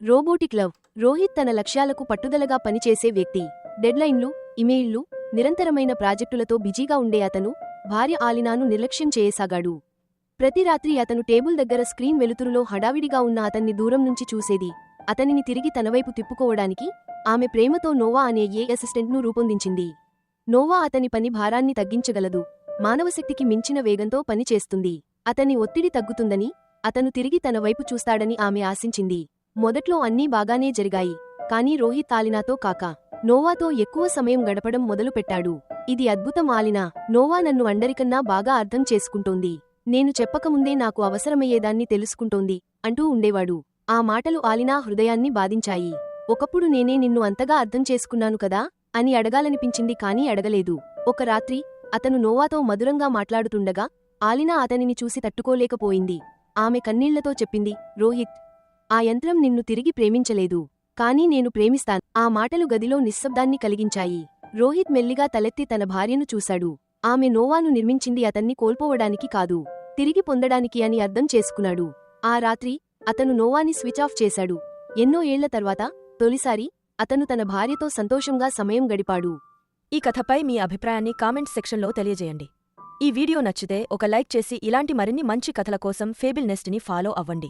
Robotic love. Rohit తన లక్ష్యాలకు పట్టుదలగా పనిచేసే వ్యక్తి. డెడ్లైన్లు, ఇమెయిళ్లు, నిరంతరమైన ప్రాజెక్టులతో బిజీగా ఉండే అతను భార్య ఆలినాను నిర్లక్ష్యం చేయసాగాడు. ప్రతి రాత్రి అతను టేబుల్ దగ్గర స్క్రీన్ వెలుతురులో హడావిడిగా ఉన్న అతన్ని దూరం నుంచి చూసేది. అతనిని తిరిగి తనవైపు తిప్పుకోవడానికి ఆమె ప్రేమతో నోవా అనే అసిస్టెంట్ను రూపొందించింది. నోవా అతని పని భారాన్ని తగ్గించగలదు, మానవశక్తికి మించిన వేగంతో పని చేస్తుంది. అతని ఒత్తిడి తగ్గుతుందని, అతను తిరిగి తన వైపు చూస్తాడని ఆమె ఆశించింది. మొదట్లో అన్నీ బాగానే జరిగాయి, కానీ రోహిత్ ఆలినాతో కాక నోవాతో ఎక్కువ సమయం గడపడం మొదలుపెట్టాడు. ఇది అద్భుతం ఆలినా, నోవా నన్ను అందరికన్నా బాగా అర్థం చేసుకుంటోంది. నేను చెప్పకముందే నాకు అవసరమయ్యేదాన్ని తెలుసుకుంటోంది అంటూ ఉండేవాడు. ఆ మాటలు ఆలినా హృదయాన్ని బాధించాయి. ఒకప్పుడు నేనే నిన్ను అంతగా అర్థం చేసుకున్నాను కదా అని అడగాలనిపించింది, కానీ అడగలేదు. ఒక రాత్రి అతను నోవాతో మధురంగా మాట్లాడుతుండగా ఆలినా అతనిని చూసి తట్టుకోలేకపోయింది. ఆమె కన్నీళ్లతో చెప్పింది, రోహిత్, ఆ యంత్రం నిన్ను తిరిగి ప్రేమించలేదు, కానీ నేను ప్రేమిస్తాను. ఆ మాటలు గదిలో నిశ్శబ్దాన్ని కలిగించాయి. రోహిత్ మెల్లిగా తలెత్తి తన భార్యను చూశాడు. ఆమె నోవాను నిర్మించింది అతన్ని కోల్పోవడానికి కాదు, తిరిగి పొందడానికి అని అర్థం చేసుకున్నాడు. ఆ రాత్రి అతను నోవాని స్విచ్ ఆఫ్ చేశాడు. ఎన్నో ఏళ్ల తర్వాత తొలిసారి అతను తన భార్యతో సంతోషంగా సమయం గడిపాడు. ఈ కథపై మీ అభిప్రాయాన్ని కామెంట్ సెక్షన్లో తెలియజేయండి. ఈ వీడియో నచ్చితే ఒక లైక్ చేసి ఇలాంటి మరిన్ని మంచి కథల కోసం ఫేబుల్ నెస్ట్ని ఫాలో అవ్వండి.